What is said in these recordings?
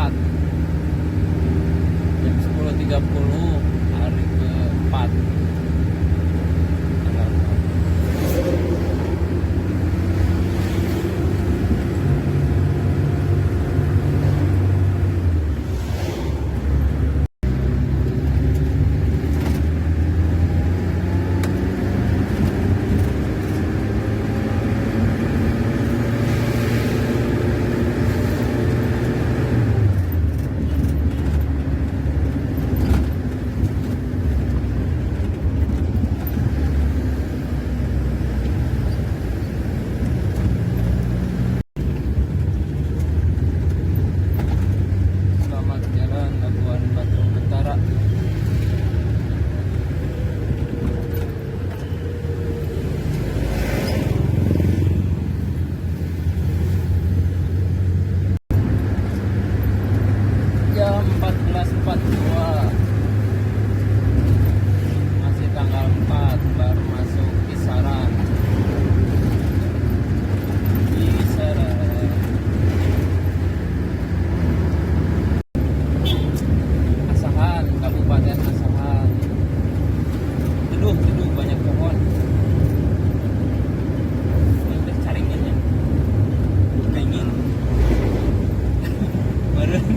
4, jam 10.30 hari ke-4 tanggal 4. Selamat jalan Labuan Batu Utara. Jam 14.42, masih tanggal 4, baru masuk kisaran. Asahan, Kabupaten Asahan. Teduh banyak pohon. Ini udah caringannya. Pengen. Bareng.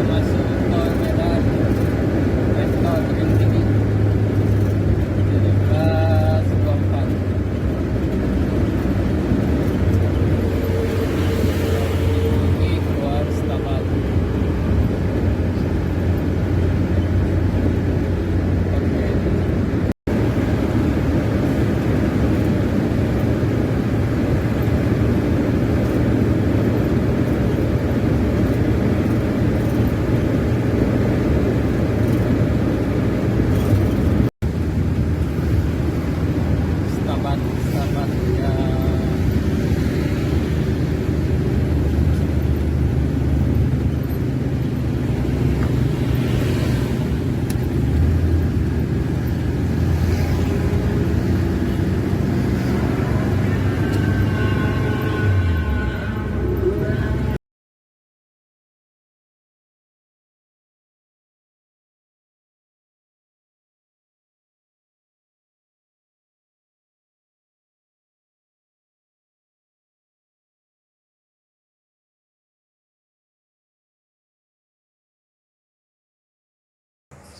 Masuk tol Medan, tol Tebing Tinggi 17.24. Ini keluar Stabat. Oke. Stabat ya.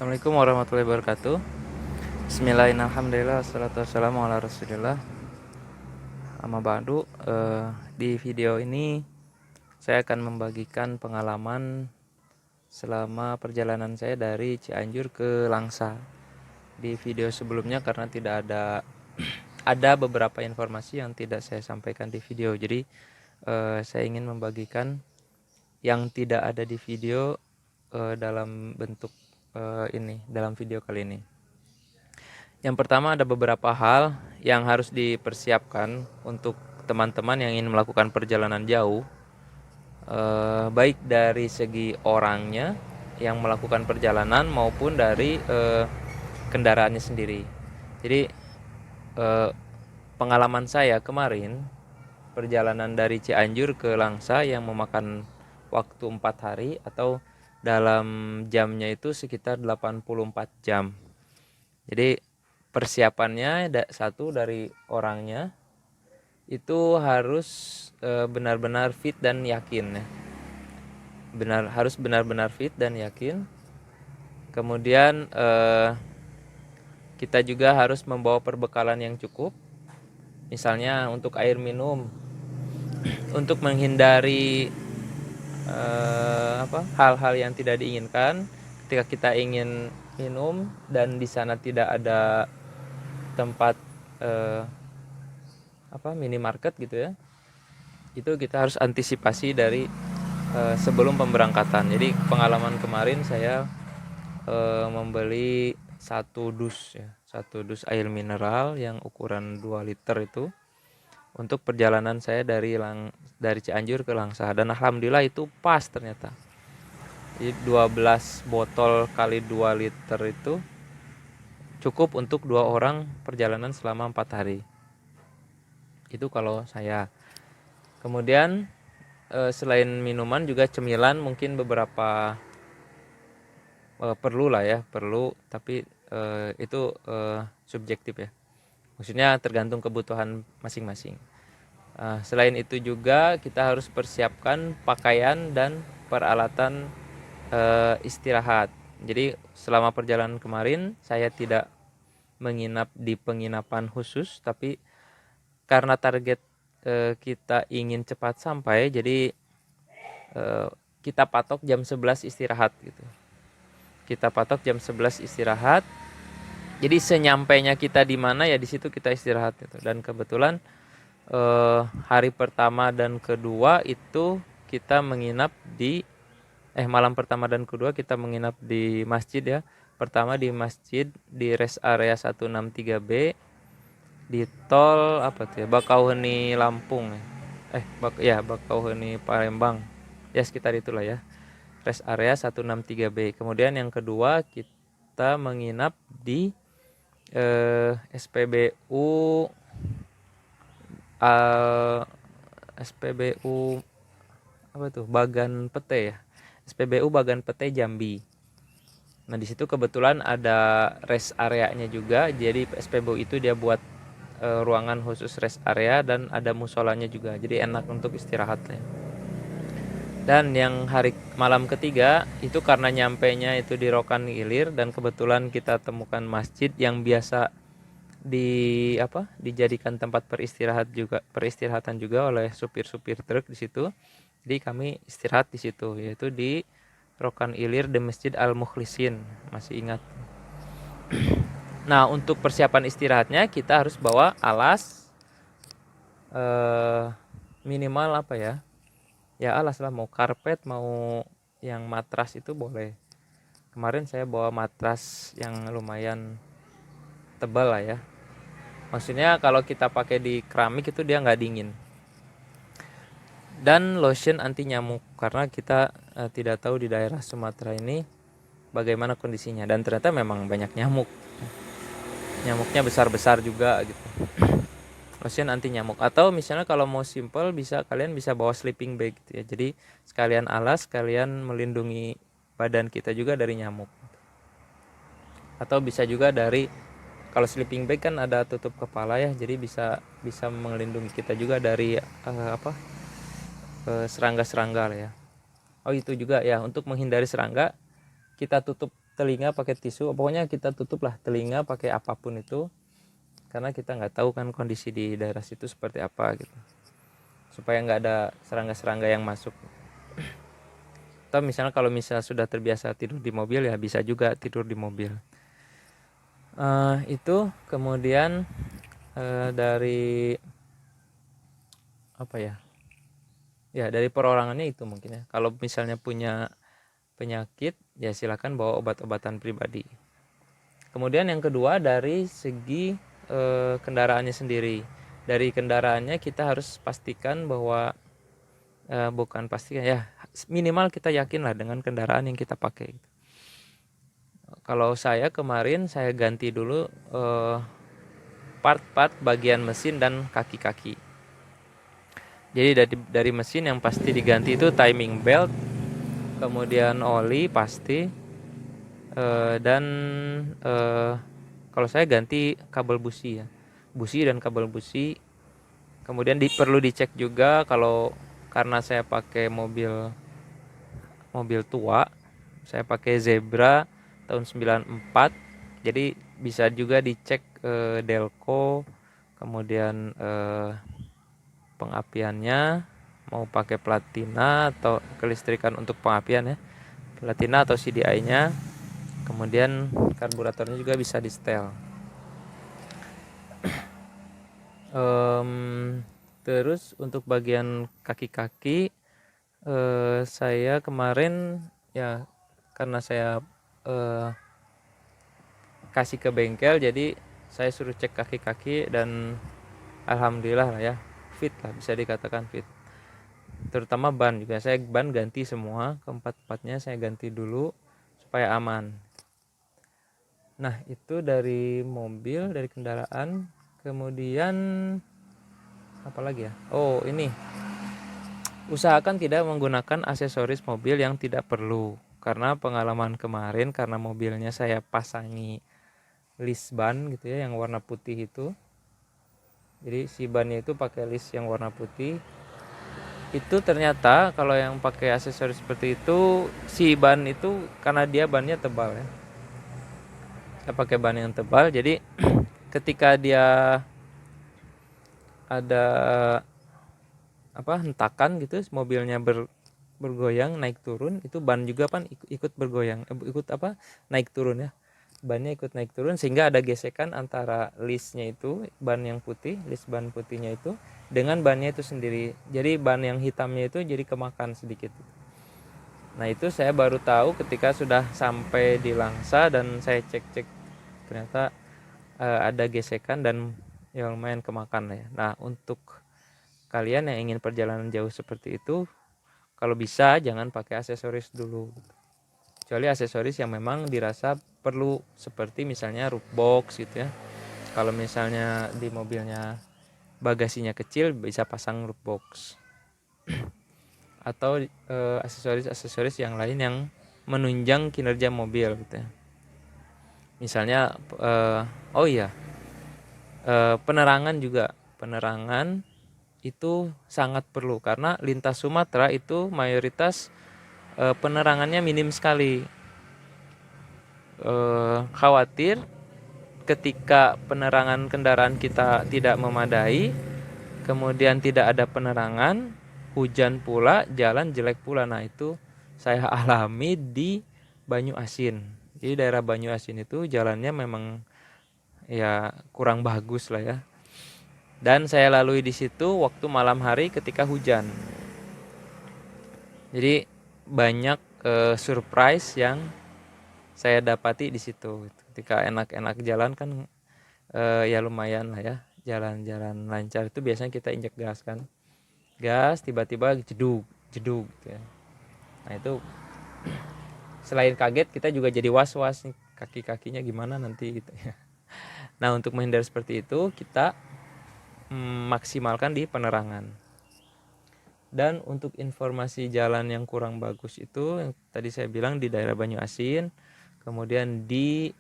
Assalamualaikum warahmatullahi wabarakatuh. Bismillahirrahmanirrahim. Wassalatu wassalamu ala rasulillah. Amma ba'du. Di video ini saya akan membagikan pengalaman selama perjalanan saya dari Cianjur ke Langsa. Di video sebelumnya karena tidak ada beberapa informasi yang tidak saya sampaikan di video. Jadi saya ingin membagikan yang tidak ada di video dalam bentuk dalam video kali ini. Yang pertama, ada beberapa hal yang harus dipersiapkan untuk teman-teman yang ingin melakukan perjalanan jauh, baik dari segi orangnya yang melakukan perjalanan maupun dari kendaraannya sendiri. Jadi pengalaman saya kemarin perjalanan dari Cianjur ke Langsa yang memakan waktu 4 hari atau dalam jamnya itu sekitar 84 jam. Jadi persiapannya satu dari orangnya itu harus benar-benar fit dan yakin ya. Harus benar-benar fit dan yakin. Kemudian kita juga harus membawa perbekalan yang cukup. Misalnya untuk air minum, untuk menghindari hal-hal yang tidak diinginkan ketika kita ingin minum dan di sana tidak ada tempat minimarket gitu ya. Itu kita harus antisipasi dari sebelum pemberangkatan. Jadi pengalaman kemarin saya membeli satu dus air mineral yang ukuran 2 liter itu untuk perjalanan saya dari Cianjur ke Langsa, dan alhamdulillah itu pas ternyata. Jadi 12 botol kali 2 liter itu cukup untuk 2 orang perjalanan selama 4 hari. Itu kalau saya. Kemudian selain minuman juga cemilan mungkin beberapa perlu lah ya, perlu, tapi itu subjektif ya. Maksudnya tergantung kebutuhan masing-masing. Selain itu juga kita harus persiapkan pakaian dan peralatan istirahat. Jadi selama perjalanan kemarin saya tidak menginap di penginapan khusus, tapi karena target kita ingin cepat sampai, jadi kita patok jam 11 istirahat gitu. Kita patok jam 11 istirahat. Jadi senyampainya kita di mana ya di situ kita istirahat gitu. Dan kebetulan hari pertama dan kedua itu kita menginap di malam pertama dan kedua kita menginap di masjid ya. Pertama di masjid di rest area 163B di tol apa tuh ya, Bakauheni Lampung ya. Bakauheni Palembang ya, sekitar itulah ya, rest area 163B. Kemudian yang kedua kita menginap di SPBU apa tuh, Bagan Pete ya, SPBU Bagan Pete Jambi. Nah di situ kebetulan ada rest areanya juga, jadi SPBU itu dia buat ruangan khusus rest area dan ada musolanya juga, jadi enak untuk istirahat ya. Dan yang hari malam ketiga itu karena nyampainya itu di Rokan Ilir, dan kebetulan kita temukan masjid yang biasa dijadikan tempat peristirahatan juga oleh supir-supir truk di situ. Jadi kami istirahat di situ, yaitu di Rokan Ilir di Masjid Al Mukhlisin, masih ingat. Nah untuk persiapan istirahatnya kita harus bawa alas minimal apa ya alas lah, mau karpet mau yang matras itu boleh. Kemarin saya bawa matras yang lumayan tebal lah ya, maksudnya kalau kita pakai di keramik itu dia nggak dingin. Dan lotion anti nyamuk, karena kita tidak tahu di daerah Sumatera ini bagaimana kondisinya, dan ternyata memang banyak nyamuknya besar-besar juga gitu. Lotion anti nyamuk, atau misalnya kalau mau simple kalian bisa bawa sleeping bag gitu ya, jadi sekalian alas, sekalian melindungi badan kita juga dari nyamuk. Atau bisa juga dari, kalau sleeping bag kan ada tutup kepala ya, jadi bisa melindungi kita juga dari serangga-serangga lah ya. Oh itu juga ya, untuk menghindari serangga kita tutup telinga pakai tisu, pokoknya kita tutup lah telinga pakai apapun itu, karena kita nggak tahu kan kondisi di daerah situ seperti apa gitu, supaya nggak ada serangga-serangga yang masuk. Atau misalnya kalau sudah terbiasa tidur di mobil ya bisa juga tidur di mobil. Itu kemudian dari apa ya dari perorangannya itu mungkin ya. Kalau misalnya punya penyakit ya silakan bawa obat-obatan pribadi. Kemudian yang kedua dari segi kendaraannya sendiri. Dari kendaraannya kita harus pastikan bahwa bukan pastikan ya, minimal kita yakin lah dengan kendaraan yang kita pakai. Kalau saya kemarin saya ganti dulu part-part bagian mesin dan kaki-kaki. Jadi dari mesin yang pasti diganti itu timing belt, kemudian oli pasti, dan kalau saya ganti kabel busi ya, busi dan kabel busi. Kemudian perlu dicek juga karena saya pakai mobil tua, saya pakai Zebra tahun 94, jadi bisa juga dicek delco, kemudian pengapiannya mau pakai platina atau kelistrikan untuk pengapian ya, platina atau CDI-nya. Kemudian karburatornya juga bisa di setel. Terus untuk bagian kaki-kaki saya kemarin ya, karena saya kasih ke bengkel, jadi saya suruh cek kaki-kaki dan alhamdulillah lah ya, fit lah, bisa dikatakan fit. Terutama ban juga, saya ban ganti semua, keempat-empatnya saya ganti dulu supaya aman. Nah itu dari mobil, dari kendaraan. Kemudian apa lagi ya, oh ini, usahakan tidak menggunakan aksesoris mobil yang tidak perlu. Karena pengalaman kemarin, karena mobilnya saya pasangi list ban gitu ya, yang warna putih itu. Jadi si bannya itu pakai list yang warna putih. Itu ternyata kalau yang pakai aksesoris seperti itu, si ban itu karena dia bannya tebal ya. Saya pakai ban yang tebal, jadi ketika dia ada hentakan gitu, mobilnya bergoyang naik turun, itu ban juga kan ikut bergoyang, naik turun ya, bannya ikut naik turun, sehingga ada gesekan antara listnya itu, ban yang putih, list ban putihnya itu dengan bannya itu sendiri. Jadi ban yang hitamnya itu jadi kemakan sedikit. Nah itu saya baru tahu ketika sudah sampai di Langsa dan saya cek ternyata ada gesekan dan ya lumayan kemakan lah ya. Nah untuk kalian yang ingin perjalanan jauh seperti itu, kalau bisa jangan pakai aksesoris dulu, kecuali aksesoris yang memang dirasa perlu, seperti misalnya roof box gitu ya. Kalau misalnya di mobilnya bagasinya kecil, bisa pasang roof box atau aksesoris yang lain yang menunjang kinerja mobil gitu ya. Misalnya penerangan juga, penerangan itu sangat perlu karena lintas Sumatera itu mayoritas penerangannya minim sekali. Khawatir ketika penerangan kendaraan kita tidak memadai, kemudian tidak ada penerangan, hujan pula, jalan jelek pula. Nah itu saya alami di Banyu Asin. Jadi daerah Banyu Asin itu jalannya memang ya kurang bagus lah ya. Dan saya lalui di situ waktu malam hari ketika hujan. Jadi banyak surprise yang saya dapati di situ. Ketika enak-enak jalan kan ya lumayan lah ya. Jalan-jalan lancar itu biasanya kita injek gas kan. Gas tiba-tiba jedug jedug gitu ya. Nah itu selain kaget, kita juga jadi was-was nih, kaki-kakinya gimana nanti gitu ya. Nah untuk menghindar seperti itu, kita maksimalkan di penerangan. Dan untuk informasi jalan yang kurang bagus itu, yang tadi saya bilang di daerah Banyu Asin, kemudian di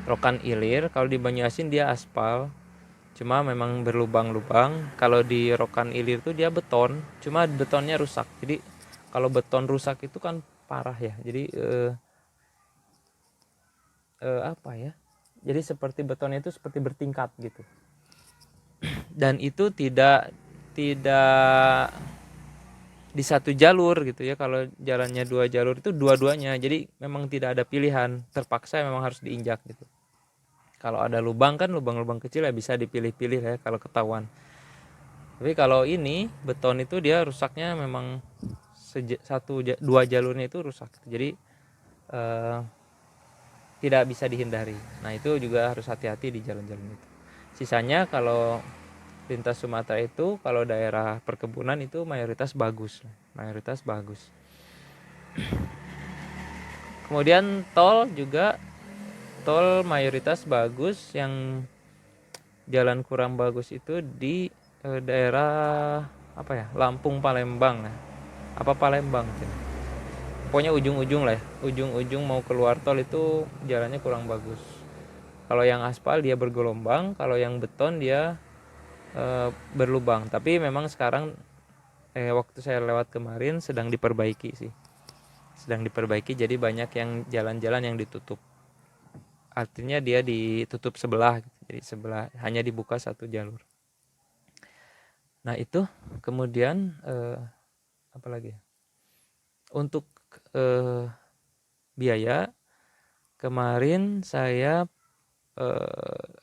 Rokan Ilir. Kalau di Banyu Asin dia aspal, cuma memang berlubang-lubang. Kalau di Rokan Ilir itu dia beton, cuma betonnya rusak. Jadi kalau beton rusak itu kan parah ya. Jadi jadi seperti betonnya itu seperti bertingkat gitu. Dan itu tidak di satu jalur gitu ya. Kalau jalannya 2 jalur itu dua-duanya, jadi memang tidak ada pilihan, terpaksa memang harus diinjak gitu. Kalau ada lubang kan, lubang-lubang kecil ya bisa dipilih-pilih ya kalau ketahuan. Tapi kalau ini beton itu dia rusaknya memang dua jalurnya itu rusak, jadi tidak bisa dihindari. Nah itu juga harus hati-hati di jalan-jalan itu. Sisanya kalau lintas Sumatera itu, kalau daerah perkebunan itu mayoritas bagus. Kemudian tol juga, tol mayoritas bagus. Yang jalan kurang bagus itu di daerah Lampung Palembang ya. Palembang gitu. Pokoknya ujung-ujung lah ya. Ujung-ujung mau keluar tol itu jalannya kurang bagus. Kalau yang aspal dia bergelombang, kalau yang beton dia berlubang. Tapi memang sekarang waktu saya lewat kemarin sedang diperbaiki sih. Jadi banyak yang jalan-jalan yang ditutup. Artinya dia ditutup sebelah gitu. Jadi sebelah hanya dibuka satu jalur. Nah, itu kemudian apa lagi? Untuk biaya kemarin saya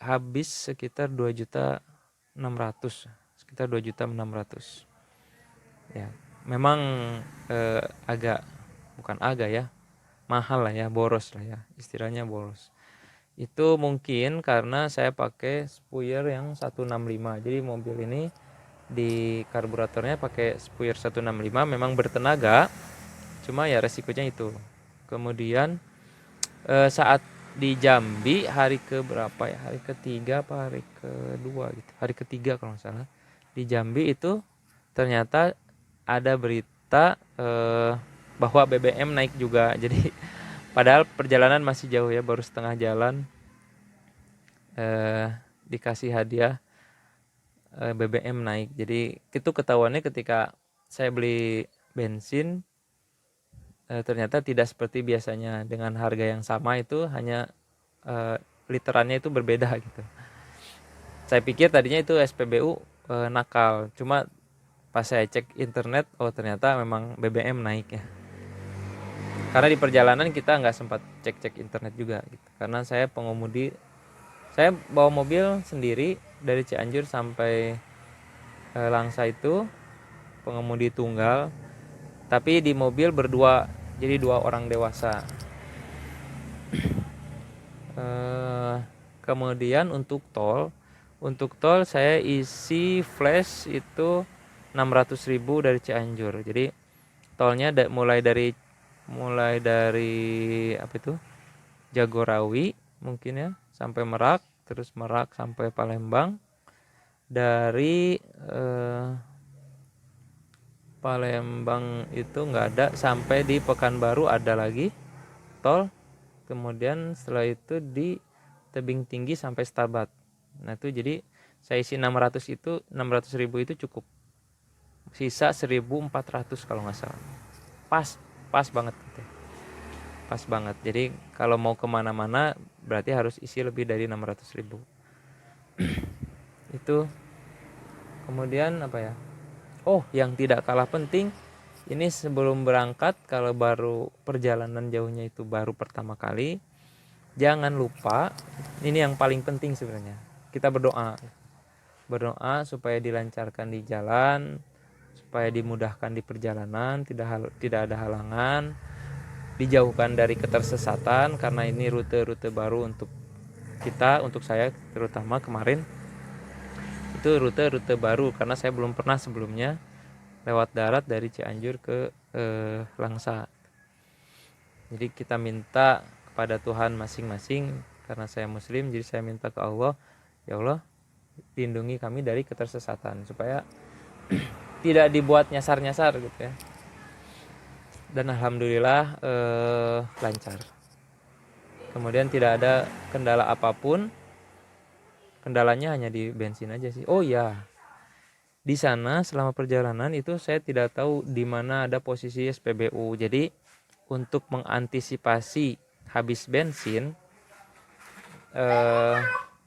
habis sekitar 2.600.000, sekitar 2.600.000. Ya, memang bukan agak ya, mahal lah ya, boros lah ya, istilahnya boros. Itu mungkin karena saya pakai spuyer yang 165. Jadi mobil ini di karburatornya pakai spuyer 165, memang bertenaga, cuma ya resikonya itu. Kemudian saat di Jambi hari ke berapa ya, hari ketiga apa hari kedua gitu, hari ketiga kalau nggak salah, di Jambi itu ternyata ada berita bahwa BBM naik juga. Jadi padahal perjalanan masih jauh ya, baru setengah jalan, dikasih hadiah BBM naik. Jadi itu ketahuannya ketika saya beli bensin, ternyata tidak seperti biasanya. Dengan harga yang sama itu hanya literannya itu berbeda gitu. Saya pikir tadinya itu SPBU nakal, cuma pas saya cek internet, oh ternyata memang BBM naik ya. Karena di perjalanan kita nggak sempat cek internet juga gitu. Karena saya pengemudi, saya bawa mobil sendiri dari Cianjur sampai Langsa itu pengemudi tunggal, tapi di mobil berdua, jadi 2 orang dewasa. Kemudian untuk tol saya isi flash itu 600.000 dari Cianjur. Jadi tolnya mulai dari apa itu, Jagorawi mungkin ya, sampai Merak, terus Merak sampai Palembang, dari Palembang itu nggak ada, sampai di Pekanbaru ada lagi tol, kemudian setelah itu di Tebing Tinggi sampai Stabat. Nah itu jadi saya isi 600.000 itu cukup, sisa 1.400 kalau nggak salah, pas banget gitu. Pas banget. Jadi kalau mau kemana-mana berarti harus isi lebih dari 600.000. Itu. Kemudian apa ya, oh yang tidak kalah penting, ini sebelum berangkat, kalau baru perjalanan jauhnya itu baru pertama kali, jangan lupa, ini yang paling penting sebenarnya, kita berdoa supaya dilancarkan di jalan, supaya dimudahkan di perjalanan, tidak ada halangan, dijauhkan dari ketersesatan, karena ini rute-rute baru untuk kita, untuk saya terutama kemarin itu rute-rute baru, karena saya belum pernah sebelumnya lewat darat dari Cianjur ke Langsa. Jadi kita minta kepada Tuhan masing-masing, karena saya muslim, jadi saya minta ke Allah, ya Allah lindungi kami dari ketersesatan, supaya tidak dibuat nyasar-nyasar gitu ya. Dan alhamdulillah lancar. Kemudian tidak ada kendala apapun. Kendalanya hanya di bensin aja sih. Oh ya, di sana selama perjalanan itu saya tidak tahu di mana ada posisi SPBU. Jadi untuk mengantisipasi habis bensin,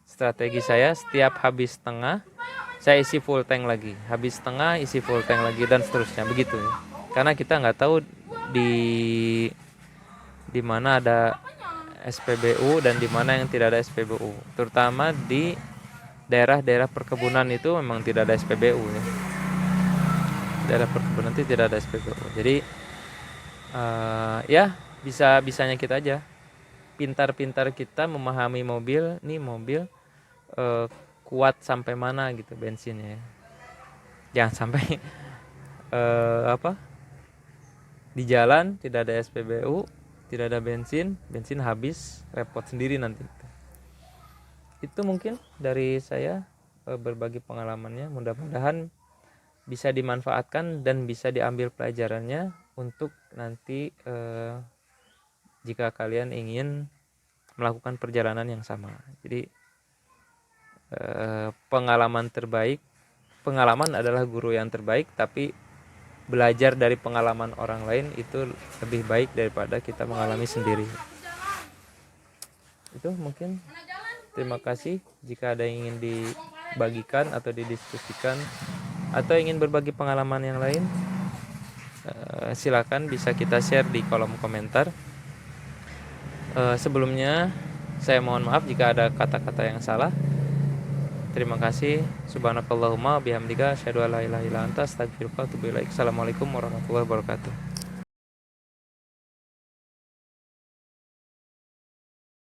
strategi saya setiap habis setengah saya isi full tank lagi, habis setengah isi full tank lagi, dan seterusnya begitu ya. Karena kita nggak tahu di mana ada SPBU dan di mana yang tidak ada SPBU. Terutama di daerah-daerah perkebunan itu memang tidak ada SPBU ya. Daerah perkebunan itu tidak ada SPBU. Jadi ya bisanya kita aja. Pintar-pintar kita memahami mobil, nih mobil kuat sampai mana gitu bensinnya ya. Jangan sampai di jalan tidak ada SPBU, tidak ada bensin habis, repot sendiri nanti. Itu mungkin dari saya berbagi pengalamannya, mudah-mudahan bisa dimanfaatkan dan bisa diambil pelajarannya untuk nanti jika kalian ingin melakukan perjalanan yang sama. Jadi pengalaman adalah guru yang terbaik, tapi belajar dari pengalaman orang lain itu lebih baik daripada kita mengalami sendiri. Itu mungkin. Terima kasih. Jika ada yang ingin dibagikan atau didiskusikan atau ingin berbagi pengalaman yang lain, silakan bisa kita share di kolom komentar. Sebelumnya saya mohon maaf jika ada kata-kata yang salah. Terima kasih. Subhanakallahumma bihamdika asyhadu an la ilaha illa anta astaghfiruka wa atubu ilaik. Assalamualaikum warahmatullahi wabarakatuh.